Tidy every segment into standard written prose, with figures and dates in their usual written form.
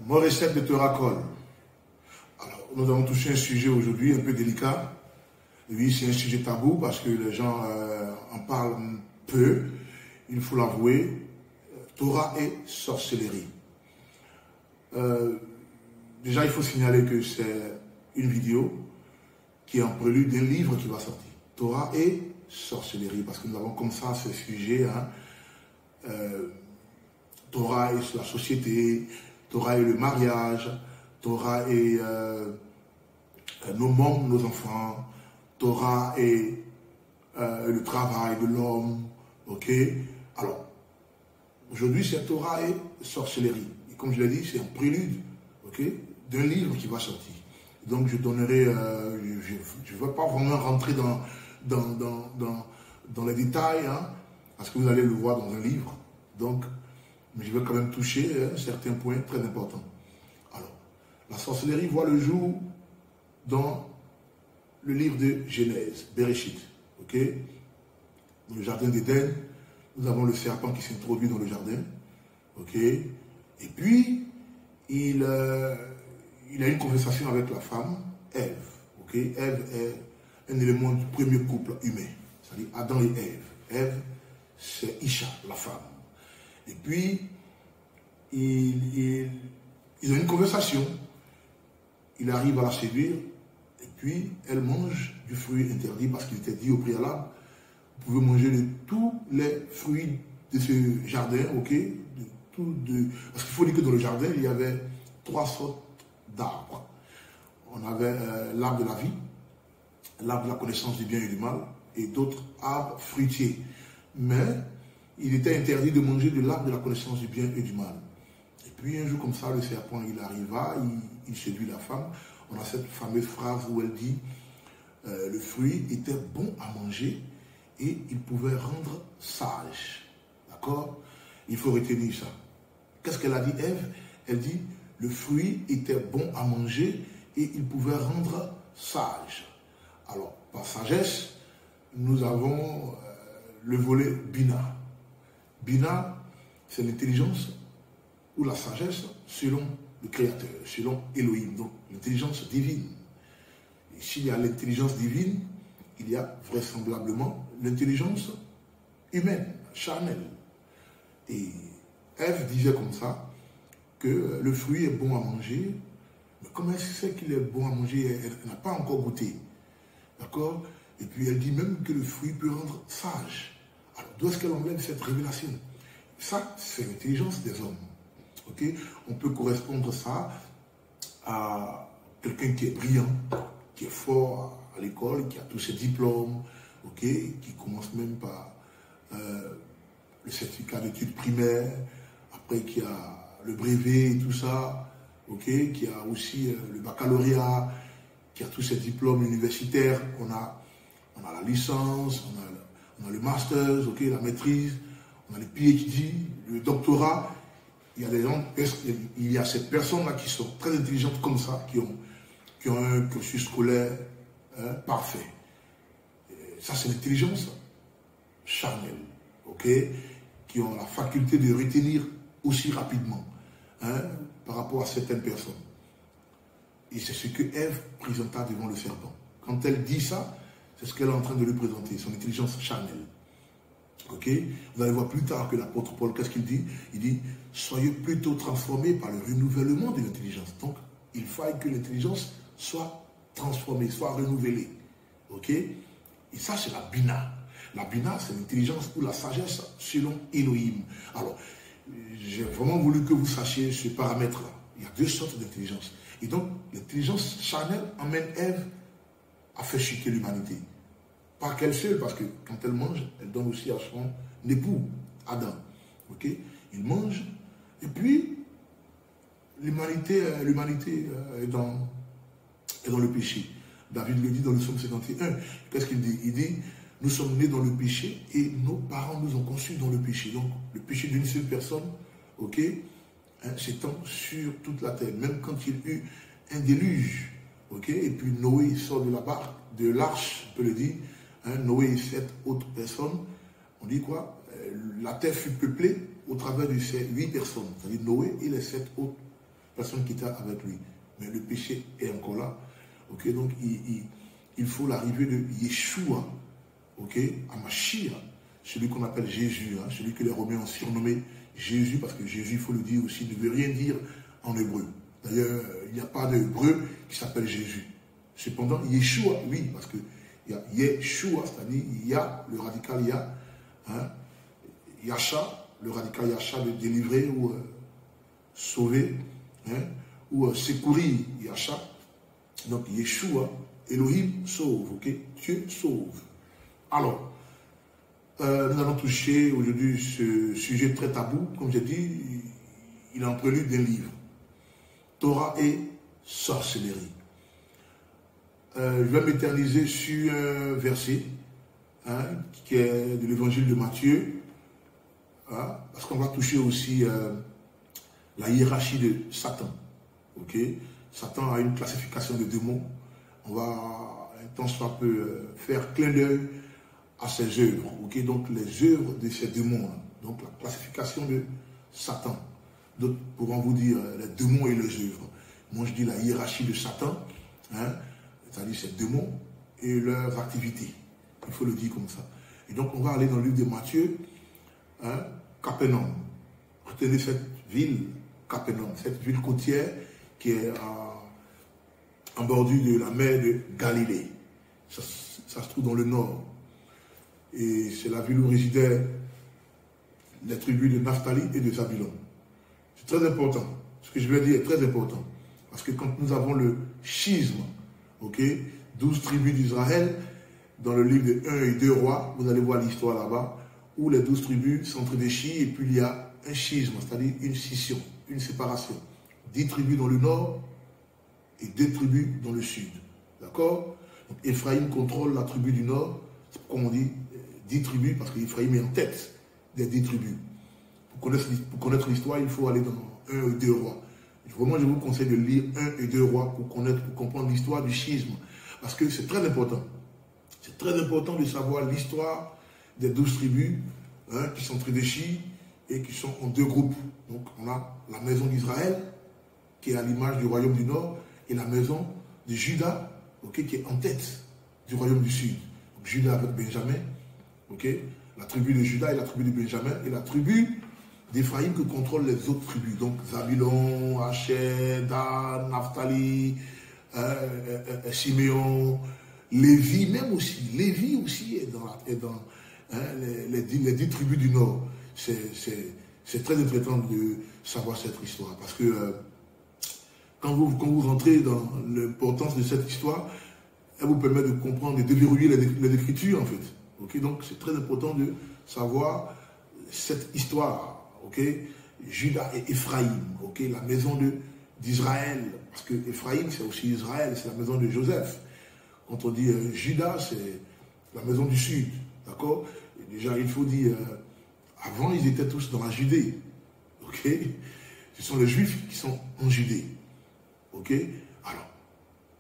Mon recette de Torah-Col. Alors, nous avons touché un sujet aujourd'hui un peu délicat. Oui, c'est un sujet tabou parce que les gens en parlent peu. Il faut l'avouer. Torah et sorcellerie. Déjà, il faut signaler que c'est une vidéo qui est en prélude d'un livre qui va sortir. Torah et sorcellerie. Parce que nous avons comme ça ce sujet. Torah et la société, Torah et le mariage, Torah et nos membres, nos enfants, Torah et le travail de l'homme, ok? Alors, aujourd'hui c'est Torah et sorcellerie. Et comme je l'ai dit, c'est un prélude, ok, d'un livre qui va sortir. Donc je donnerai, je ne veux pas vraiment rentrer dans les détails, parce que vous allez le voir dans un livre. Donc, mais je vais quand même toucher certains points très importants. Alors, la sorcellerie voit le jour dans le livre de Genèse, Bereshit. Ok? Dans le jardin d'Éden, nous avons le serpent qui s'introduit dans le jardin. Ok? Et puis, il a une conversation avec la femme, Ève. Ok? Ève est un élément du premier couple humain. C'est-à-dire Adam et Ève. Ève, c'est Isha, la femme. Et puis, ils ont une conversation. Il arrive à la séduire. Et puis, elle mange du fruit interdit parce qu'il était dit au préalable, vous pouvez manger de tous les fruits de ce jardin, ok? Parce qu'il faut dire que dans le jardin, il y avait 3 sortes d'arbres. On avait l'arbre de la vie, l'arbre de la connaissance du bien et du mal, et d'autres arbres fruitiers. Mais il était interdit de manger de l'arbre de la connaissance du bien et du mal. Et puis un jour comme ça, le serpent, il arriva, il séduit la femme. On a cette fameuse phrase où elle dit le fruit était bon à manger et il pouvait rendre sage. D'accord? Il faut retenir ça. Qu'est-ce qu'elle a dit, Ève? Elle dit le fruit était bon à manger et il pouvait rendre sage. Alors, par sagesse, nous avons le volet Bina. Bina, c'est l'intelligence ou la sagesse selon le Créateur, selon Elohim, donc l'intelligence divine. Et s'il y a l'intelligence divine, il y a vraisemblablement l'intelligence humaine, charnelle. Et Ève disait comme ça que le fruit est bon à manger, mais comment est-ce que c'est qu'il est bon à manger? Elle n'a pas encore goûté. D'accord? Et puis elle dit même que le fruit peut rendre sage. Alors, d'où est-ce qu'elle enlève cette révélation? Ça, c'est l'intelligence des hommes. Okay? On peut correspondre ça à quelqu'un qui est brillant, qui est fort à l'école, qui a tous ses diplômes, okay? Qui commence même par le certificat d'études primaires, après qui a le brevet et tout ça, okay? Qui a aussi le baccalauréat, qui a tous ses diplômes universitaires. On a la licence, on a le master, okay, la maîtrise, on a le PhD, le doctorat. Il y a des gens, il y a ces personnes-là qui sont très intelligentes comme ça, qui ont un cursus scolaire parfait. Et ça, c'est l'intelligence charnelle, ok, qui ont la faculté de retenir aussi rapidement par rapport à certaines personnes. Et c'est ce que Ève présenta devant le serpent. Quand elle dit ça, c'est ce qu'elle est en train de lui présenter, son intelligence charnelle. Ok? Vous allez voir plus tard que l'apôtre Paul, qu'est-ce qu'il dit? Il dit, soyez plutôt transformés par le renouvellement de l'intelligence. Donc, il faille que l'intelligence soit transformée, soit renouvelée. Ok? Et ça, c'est la Bina. La Bina, c'est l'intelligence ou la sagesse selon Elohim. Alors, j'ai vraiment voulu que vous sachiez ce paramètre-là. Il y a 2 sortes d'intelligence. Et donc, l'intelligence charnelle emmène Ève à faire chuter l'humanité. Pas qu'elle seule, parce que quand elle mange, elle donne aussi à son époux, Adam. Ok? Il mange, et puis l'humanité est dans le péché. David le dit dans le psaume 51. Qu'est-ce qu'il dit? Il dit, nous sommes nés dans le péché et nos parents nous ont conçus dans le péché. Donc, le péché d'une seule personne, ok, s'étend sur toute la terre. Même quand il y eut un déluge, ok, et puis Noé sort de la barque, de l'arche, on peut le dire, Noé et 7 autres personnes, on dit quoi? La terre fut peuplée au travers de ces 8 personnes, c'est-à-dire Noé et les 7 autres personne qui était avec lui. Mais le péché est encore là. Ok, donc il faut l'arrivée de Yeshua, ok, à Mashiach, celui qu'on appelle Jésus, hein, celui que les Romains ont surnommé Jésus, parce que Jésus, il faut le dire aussi, ne veut rien dire en hébreu. D'ailleurs, il n'y a pas d'hébreu qui s'appelle Jésus. Cependant, Yeshua, oui, parce que il y a Yeshua, c'est-à-dire il y a le radical Ya, hein, Yasha, le radical Yasha de délivrer ou sauver, hein, ou secourir Yasha. Donc Yeshua, Elohim sauve, ok? Dieu sauve. Alors, nous allons toucher aujourd'hui ce sujet très tabou, comme j'ai dit, il est en prélude d'un livre. Torah et sorcellerie. Je vais m'éterniser sur un verset, hein, qui est de l'évangile de Matthieu, hein, parce qu'on va toucher aussi la hiérarchie de Satan. Ok? Satan a une classification de démons. On va, tant soit peu, faire clin d'œil à ses œuvres. Ok? Donc les œuvres de ces démons. Donc la classification de Satan. D'autres pourront vous dire les démons et les œuvres. Moi je dis la hiérarchie de Satan, hein, c'est-à-dire ces démons et leurs activités. Il faut le dire comme ça. Et donc on va aller dans le livre de Matthieu, hein, Capernaum. Retenez cette ville, Capernaum, cette ville côtière qui est en bordure de la mer de Galilée. Ça se trouve dans le nord. Et c'est la ville où résidaient les tribus de Naphtali et de Zabulon. C'est très important. Ce que je vais dire est très important. Parce que quand nous avons le schisme, ok, 12 tribus d'Israël, dans le livre de 1 et 2 rois, vous allez voir l'histoire là-bas, où les 12 tribus s'entre-déchirent et puis il y a un schisme, c'est-à-dire une scission, une séparation. 10 tribus dans le nord et 2 tribus dans le sud. D'accord? Donc Ephraïm contrôle la tribu du nord, comme on dit, 10 tribus, parce qu'Ephraïm est en tête des 10 tribus. Pour connaître l'histoire, il faut aller dans 1 et 2 rois. Vraiment, je vous conseille de lire 1 et 2 rois pour comprendre l'histoire du schisme. Parce que c'est très important. C'est très important de savoir l'histoire des 12 tribus, hein, qui s'entre-déchirent et qui sont en 2 groupes. Donc, on a la maison d'Israël, qui est à l'image du royaume du Nord, et la maison de Juda, okay, qui est en tête du royaume du Sud. Donc, Juda avec Benjamin, okay, la tribu de Juda et la tribu de Benjamin, et la tribu d'Ephraïm que contrôlent les autres tribus. Donc, Zabulon, Asher, Dan, Naphtali, Siméon, Lévi, même aussi. Lévi aussi est dans hein, les 10 tribus du Nord. C'est très intéressant de savoir cette histoire. Parce que quand vous entrez dans l'importance de cette histoire, elle vous permet de comprendre, de déverrouiller les écritures, en fait. Okay? Donc, c'est très important de savoir cette histoire. Okay? Juda et Ephraïm, okay? La maison d'Israël, parce que Ephraïm c'est aussi Israël, c'est la maison de Joseph. Quand on dit Juda, c'est la maison du sud, d'accord? Déjà il faut dire, avant ils étaient tous dans la Judée, ok? Ce sont les Juifs qui sont en Judée, ok? Alors,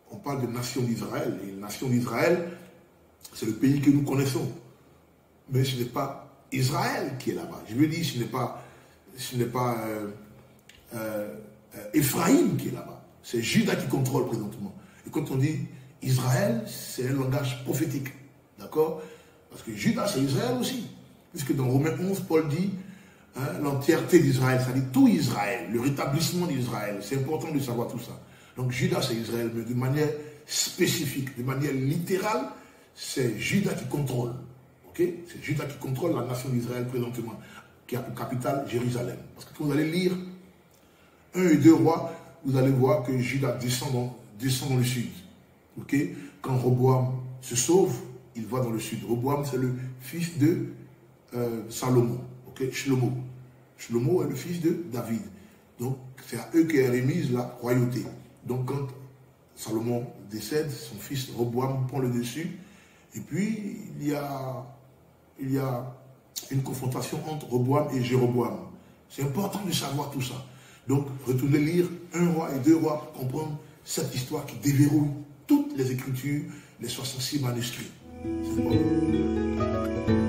on parle de nation d'Israël, et la nation d'Israël, c'est le pays que nous connaissons, mais ce n'est pas Israël qui est là-bas. Je veux dire, ce n'est pas Ephraïm qui est là-bas. C'est Juda qui contrôle présentement. Et quand on dit Israël, c'est un langage prophétique. D'accord? Parce que Juda, c'est Israël aussi. Puisque dans Romains 11, Paul dit, hein, l'entièreté d'Israël, c'est-à-dire tout Israël, le rétablissement d'Israël. C'est important de savoir tout ça. Donc Juda, c'est Israël, mais de manière spécifique, de manière littérale, c'est Juda qui contrôle. Okay? C'est Juda qui contrôle la nation d'Israël présentement, qui a pour capitale Jérusalem. Parce que quand vous allez lire 1 et 2 rois, vous allez voir que Juda descend dans le sud. Okay? Quand Roboam se sauve, il va dans le sud. Roboam, c'est le fils de Salomon. Okay? Shlomo. Shlomo est le fils de David. Donc, c'est à eux qu'est remise la royauté. Donc, quand Salomon décède, son fils Roboam prend le dessus. Et puis, il y a une confrontation entre Roboam et Jéroboam. C'est important de savoir tout ça. Donc, retournez lire 1 roi et 2 rois pour comprendre cette histoire qui déverrouille toutes les Écritures, les 66 manuscrits. C'est important.